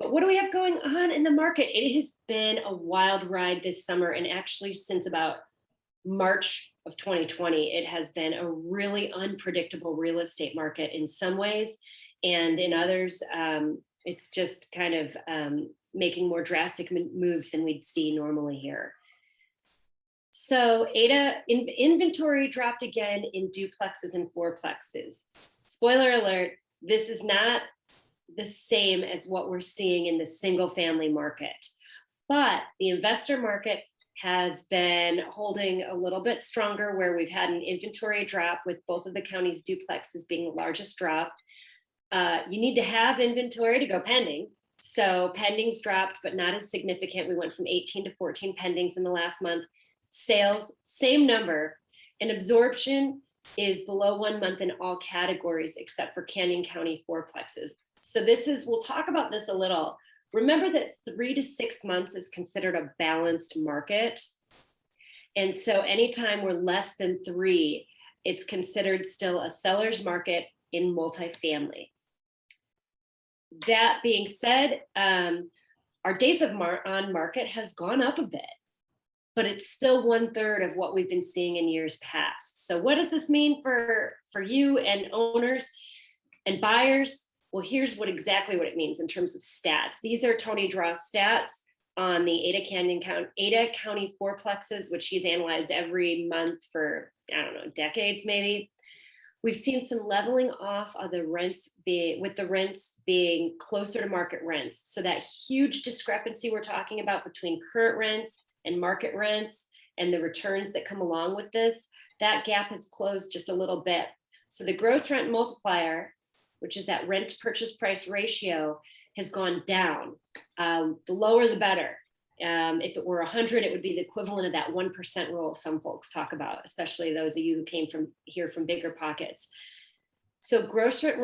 But what do we have going on in the market? It has been a wild ride this summer, and actually since about March of 2020, it has been a really unpredictable real estate market in some ways, and in others, it's just kind of making more drastic moves than we'd see normally here. So ADA inventory dropped again in duplexes and fourplexes. Spoiler alert, this is not the same as what we're seeing in the single family market, but the investor market has been holding a little bit stronger, where we've had an inventory drop with both of the counties' duplexes being the largest drop. You need to have inventory to go pending. So pendings dropped, but not as significant. We went from 18 to 14 pendings in the last month. Sales, same number. And absorption is below 1 month in all categories except for Canyon County fourplexes. So we'll talk about this a little. Remember that 3 to 6 months is considered a balanced market. And so anytime we're less than 3, it's considered still a seller's market in multifamily. That being said, our days on market has gone up a bit, but it's still 1/3 of what we've been seeing in years past. So what does this mean for you and owners and buyers? Well, here's exactly what it means in terms of stats. These are Tony Draw's stats on the Ada County fourplexes, which he's analyzed every month for, I don't know, decades maybe. We've seen some leveling off of the rents with the rents being closer to market rents. So that huge discrepancy we're talking about between current rents and market rents and the returns that come along with this, that gap has closed just a little bit. So the gross rent multiplier, which is that rent to purchase price ratio, has gone down. The lower, the better. If it were 100, it would be the equivalent of that 1% rule some folks talk about, especially those of you who came from bigger pockets. So gross rent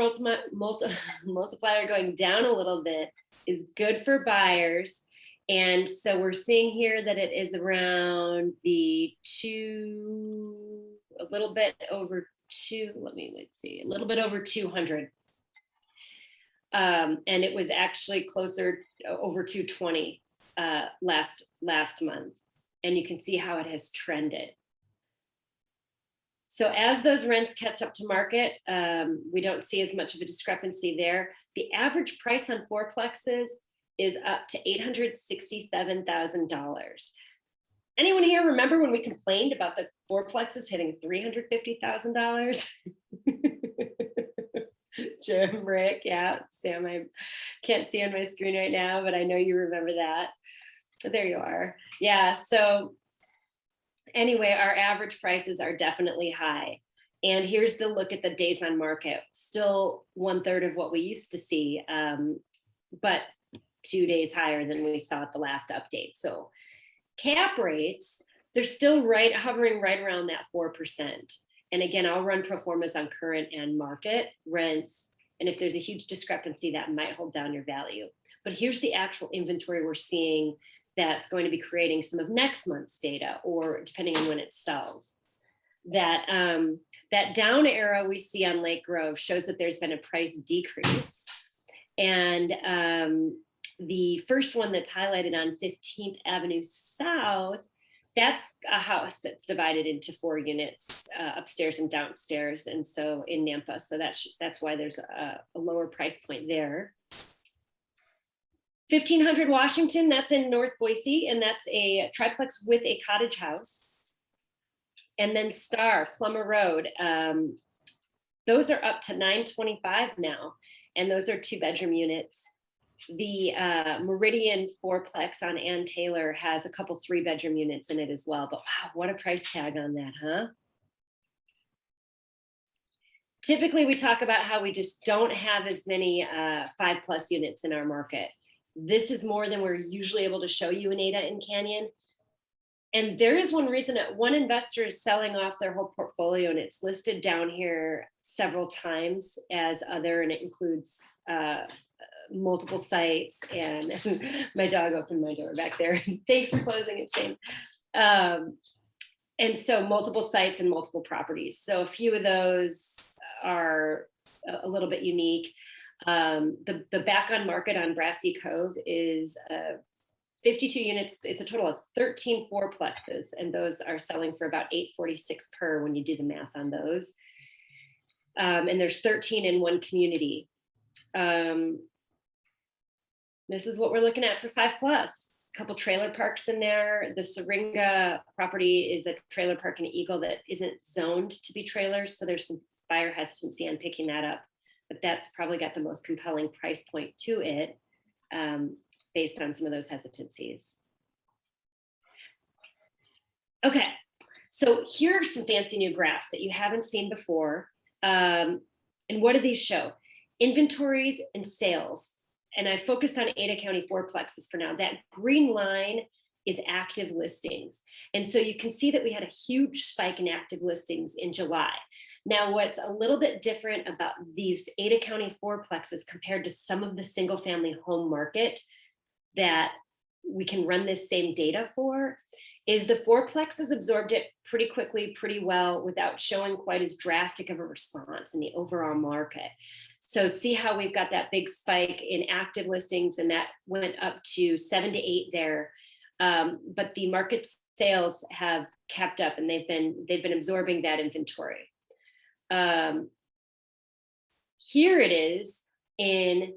multiplier going down a little bit is good for buyers. And so we're seeing here that it is around a little bit over 200. And it was actually closer over 220 last month. And you can see how it has trended. So as those rents catch up to market, we don't see as much of a discrepancy there. The average price on fourplexes is up to $867,000. Anyone here remember when we complained about the fourplexes hitting $350,000? Jim, Rick, yeah, Sam, I can't see on my screen right now, but I know you remember that. There you are. Yeah, so anyway, our average prices are definitely high. And here's the look at the days on market. Still 1/3 of what we used to see, but 2 days higher than we saw at the last update. So cap rates, they're still hovering right around that 4%. And again, I'll run pro formas on current and market rents. And if there's a huge discrepancy, that might hold down your value. But here's the actual inventory we're seeing that's going to be creating some of next month's data, or depending on when it sells. That down arrow we see on Lake Grove shows that there's been a price decrease. And the first one that's highlighted on 15th Avenue South, that's a house that's divided into 4 units, upstairs and downstairs, and so in Nampa. So that's why there's a lower price point there. 1500 Washington, that's in North Boise, and that's a triplex with a cottage house. And then Star, Plummer Road, those are up to $925 now, and those are 2-bedroom units. The Meridian fourplex on Ann Taylor has a couple 3-bedroom units in it as well. But wow, what a price tag on that, huh? Typically, we talk about how we just don't have as many 5+ units in our market. This is more than we're usually able to show you in Ada and Canyon. And there is one reason that one investor is selling off their whole portfolio, and it's listed down here several times as other, and it includes multiple sites. And my dog opened my door back there. Thanks for closing it, Shane. And so multiple sites and multiple properties. So a few of those are a little bit unique. The back on market on Brassy Cove is 52 units. It's a total of 13 fourplexes, and those are selling for about $846 per when you do the math on those. And there's 13 in one community. This is what we're looking at for 5+. A couple trailer parks in there. The Syringa property is a trailer park in Eagle that isn't zoned to be trailers, so there's some buyer hesitancy on picking that up, but that's probably got the most compelling price point to it, based on some of those hesitancies. Okay, so here are some fancy new graphs that you haven't seen before. And what do these show? Inventories and sales. And I focused on Ada County fourplexes for now. That green line is active listings. And so you can see that we had a huge spike in active listings in July. Now, what's a little bit different about these Ada County fourplexes compared to some of the single family home market that we can run this same data for is the fourplexes absorbed it pretty quickly, pretty well, without showing quite as drastic of a response in the overall market. So see how we've got that big spike in active listings, and that went up to 7 to 8 there. But the market sales have kept up, and they've been absorbing that inventory. Here it is in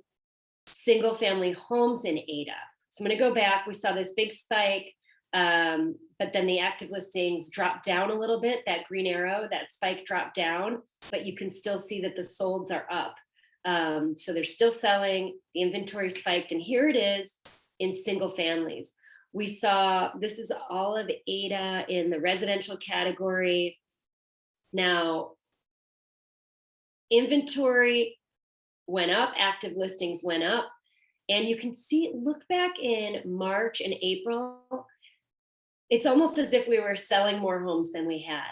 single family homes in Ada. So I'm going to go back. We saw this big spike, but then the active listings dropped down a little bit. That green arrow, that spike dropped down, but you can still see that the solds are up. So they're still selling, the inventory spiked, and here it is in single families. We saw, this is all of Ada in the residential category. Now, inventory went up, active listings went up, and you can see, look back in March and April, it's almost as if we were selling more homes than we had.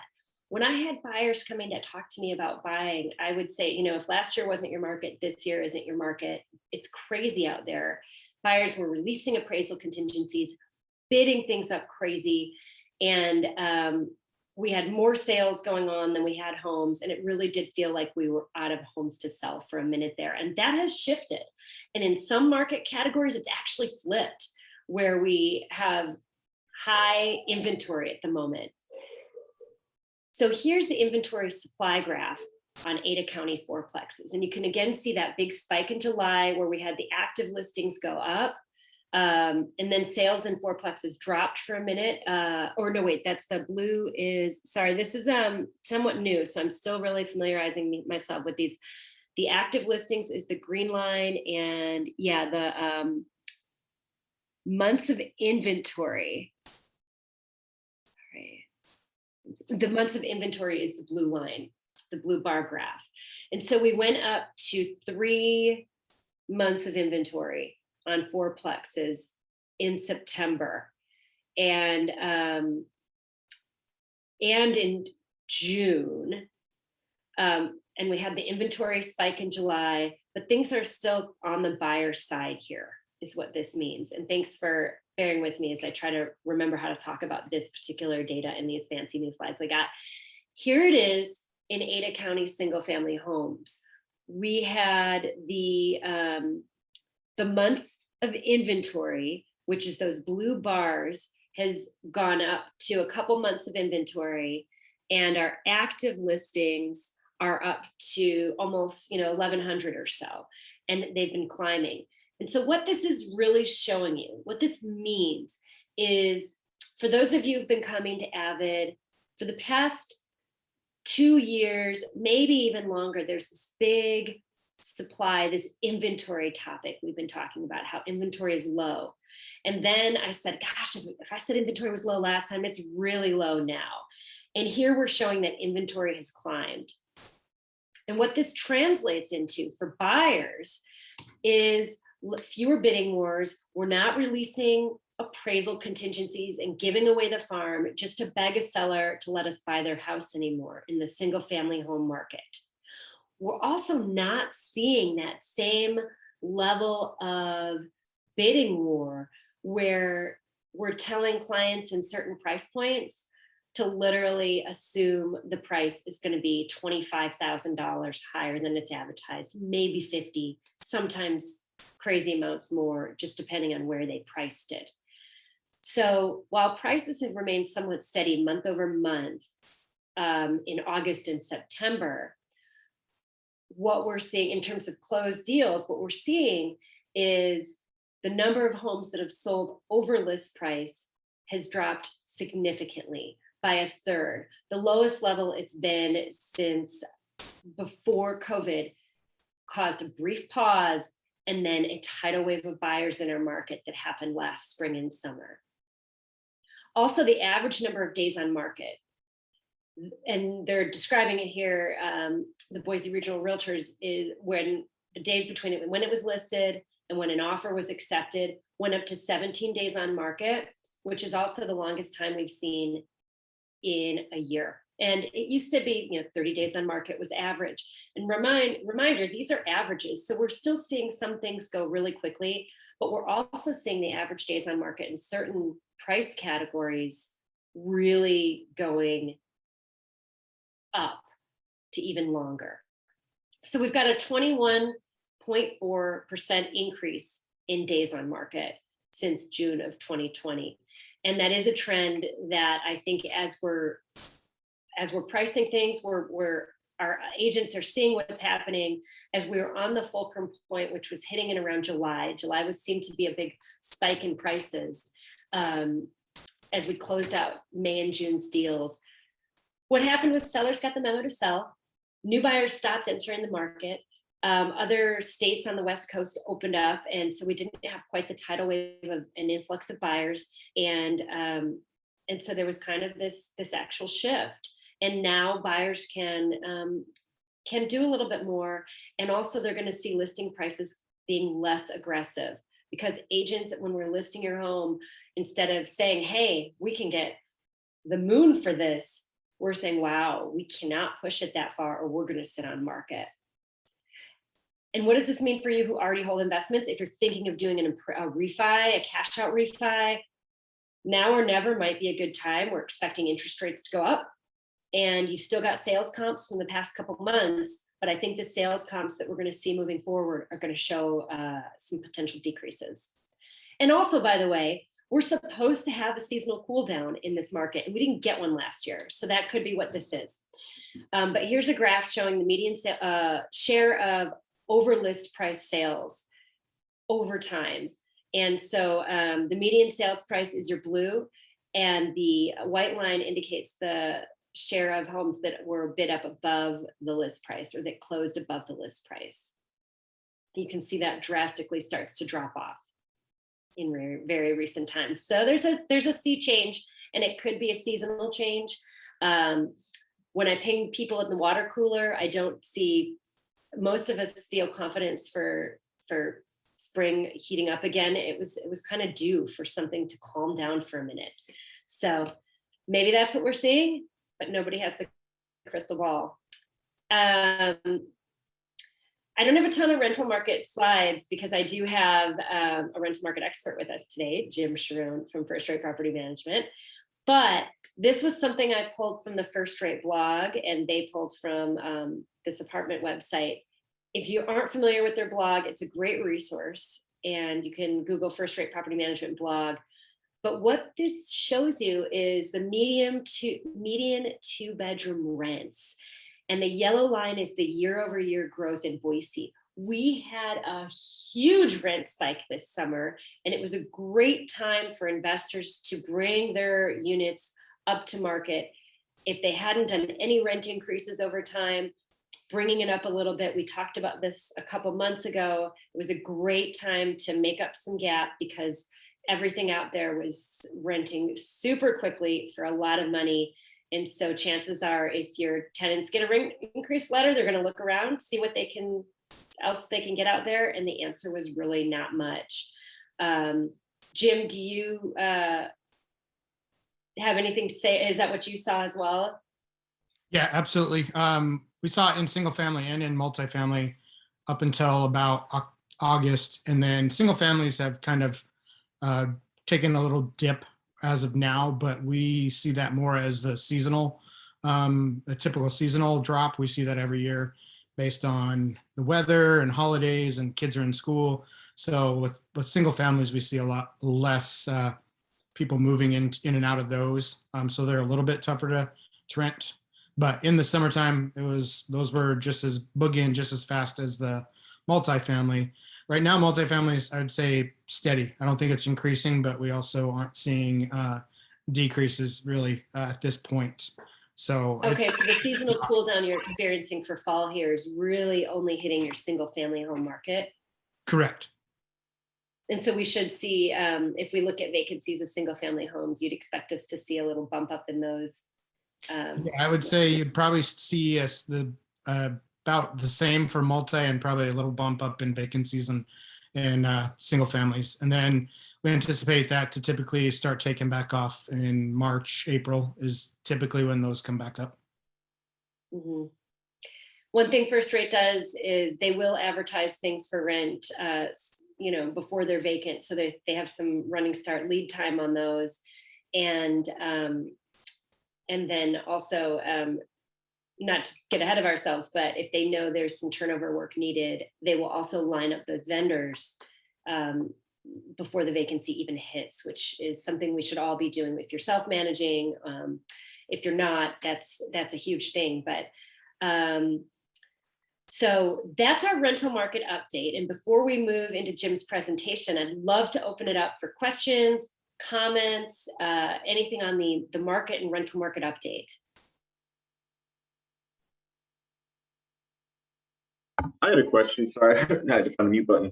When I had buyers coming to talk to me about buying, I would say, you know, if last year wasn't your market, this year isn't your market. It's crazy out there. Buyers were releasing appraisal contingencies, bidding things up crazy. And we had more sales going on than we had homes. And it really did feel like we were out of homes to sell for a minute there. And that has shifted. And in some market categories, it's actually flipped, where we have high inventory at the moment. So here's the inventory supply graph on Ada County fourplexes. And you can again see that big spike in July where we had the active listings go up. And then sales in fourplexes dropped for a minute. Or no, wait, that's the blue is, sorry, this is somewhat new. So I'm still really familiarizing myself with these. The active listings is the green line, and yeah, the months of inventory. Sorry. The months of inventory is the blue line, the blue bar graph. And so we went up to 3 months of inventory on fourplexes in September. And in June, and we had the inventory spike in July, but things are still on the buyer side here, is what this means. And thanks for bearing with me as I try to remember how to talk about this particular data in these fancy new slides I got. Here it is in Ada County single family homes. We had the months of inventory, which is those blue bars, has gone up to a couple months of inventory, and our active listings are up to almost 1,100 or so, and they've been climbing. And so what this is really showing you, what this means is, for those of you who've been coming to AVID for the past 2 years, maybe even longer, there's this big supply, this inventory topic we've been talking about, how inventory is low. And then I said, gosh, if I said inventory was low last time, it's really low now. And here we're showing that inventory has climbed. And what this translates into for buyers is fewer bidding wars. We're not releasing appraisal contingencies and giving away the farm just to beg a seller to let us buy their house anymore in the single family home market. We're also not seeing that same level of bidding war where we're telling clients in certain price points, to literally assume the price is going to be $25,000 higher than it's advertised, maybe 50, sometimes crazy amounts more, just depending on where they priced it. So while prices have remained somewhat steady month over month in August and September, what we're seeing in terms of closed deals, what we're seeing is the number of homes that have sold over list price has dropped significantly by a third, the lowest level it's been since before COVID caused a brief pause and then a tidal wave of buyers in our market that happened last spring and summer. Also, the average number of days on market, and they're describing it here, the Boise Regional Realtors, is when the days between it, when it was listed and when an offer was accepted, went up to 17 days on market, which is also the longest time we've seen in a year. And it used to be, 30 days on market was average. And reminder, these are averages. So we're still seeing some things go really quickly, but we're also seeing the average days on market in certain price categories really going up to even longer. So we've got a 21.4% increase in days on market since June of 2020. And that is a trend that I think as we're pricing things, our agents are seeing what's happening. As we were on the fulcrum point, which was hitting in around July seemed to be a big spike in prices as we closed out May and June's deals. What happened was sellers got the memo to sell. New buyers stopped entering the market. Other states on the West Coast opened up, and so we didn't have quite the tidal wave of an influx of buyers, and so there was kind of this actual shift. And now buyers can do a little bit more, and also they're going to see listing prices being less aggressive, because agents, when we're listing your home, instead of saying, "Hey, we can get the moon for this," we're saying, "Wow, we cannot push it that far, or we're going to sit on market." And what does this mean for you who already hold investments? If you're thinking of doing a refi, a cash out refi, now or never might be a good time. We're expecting interest rates to go up, and you've still got sales comps from the past couple months, but I think the sales comps that we're going to see moving forward are going to show some potential decreases. And also, by the way, we're supposed to have a seasonal cool down in this market, and we didn't get one last year. So that could be what this is. But here's a graph showing the median share of over list price sales over time. And so the median sales price is your blue, and the white line indicates the share of homes that were bid up above the list price, or that closed above the list price. You can see that drastically starts to drop off in very, very recent times. So there's a sea change, and it could be a seasonal change. When I ping people in the water cooler, I don't see, most of us feel confidence for spring heating up again. It was kind of due for something to calm down for a minute. So maybe that's what we're seeing, but nobody has the crystal ball. I don't have a ton of rental market slides, because I do have a rental market expert with us today, Jim Sharone from First Rate Property Management. But this was something I pulled from the First Rate blog, and they pulled from this apartment website. If you aren't familiar with their blog, it's a great resource, and you can Google First Rate Property Management blog. But what this shows you is the median 2-bedroom rents. And the yellow line is the year-over-year growth in Boise. We had a huge rent spike this summer, and it was a great time for investors to bring their units up to market. If they hadn't done any rent increases over time, bringing it up a little bit. We talked about this a couple months ago. It was a great time to make up some gap, because everything out there was renting super quickly for a lot of money. And so chances are, if your tenants get a rent increase letter, they're going to look around, see what else they can get out there. And the answer was really not much. Jim, do you have anything to say? Is that what you saw as well? Yeah, absolutely. We saw it in single family and in multifamily up until about August. And then single families have kind of taken a little dip as of now, but we see that more as the seasonal, a typical seasonal drop. We see that every year based on the weather and holidays and kids are in school. So with single families, we see a lot less people moving in and out of those. So they're a little bit tougher to rent. But in the summertime, those were just as boogieing just as fast as the multifamily. Right now, multifamily is, I would say, steady. I don't think it's increasing, but we also aren't seeing decreases really at this point. So okay, so the seasonal cool down you're experiencing for fall here is really only hitting your single family home market. correct. And so we should see, if we look at vacancies of single family homes, you'd expect us to see a little bump up in those. Yeah, I would say you'd probably see us about the same for multi and probably a little bump up in vacancies and single families. And then we anticipate that to typically start taking back off in March, April is typically when those come back up. Mhm. One thing First Rate does is they will advertise things for rent, before they're vacant. So they have some running start lead time on those. And then also, not to get ahead of ourselves, but if they know there's some turnover work needed, they will also line up those vendors before the vacancy even hits, which is something we should all be doing. If you're self-managing, if you're not, that's a huge thing. But so that's our rental market update. And before we move into Jim's presentation, I'd love to open it up for questions, comments, anything on the market and rental market update. I had a question. Sorry, I had to find the mute button.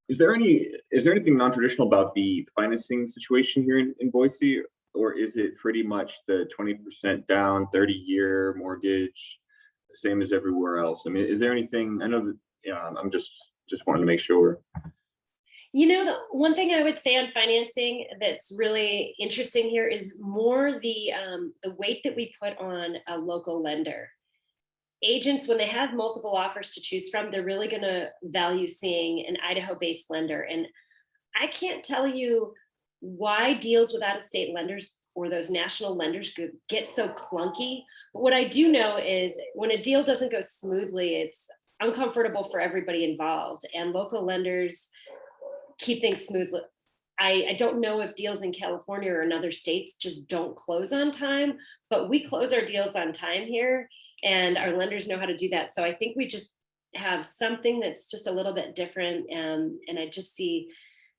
Is there anything non-traditional about the financing situation here in Boise, or is it pretty much the 20% down, 30-year mortgage, the same as everywhere else? I mean, is there anything? I know that. Yeah, I'm just wanting to make sure. The one thing I would say on financing that's really interesting here is more the weight that we put on a local lender. Agents, when they have multiple offers to choose from, they're really going to value seeing an Idaho-based lender. And I can't tell you why deals with out-of-state lenders or those national lenders get so clunky. But what I do know is when a deal doesn't go smoothly, it's uncomfortable for everybody involved. And local lenders keep things smooth. I don't know if deals in California or in other states just don't close on time, but we close our deals on time here. And our lenders know how to do that. So I think we just have something that's just a little bit different. And I just see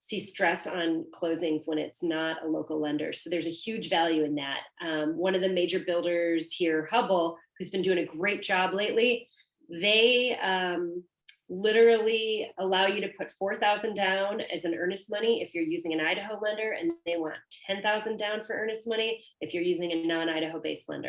stress on closings when it's not a local lender. So there's a huge value in that. One of the major builders here, Hubble, who's been doing a great job lately, they literally allow you to put $4,000 down as an earnest money if you're using an Idaho lender, and they want $10,000 down for earnest money if you're using a non-Idaho based lender.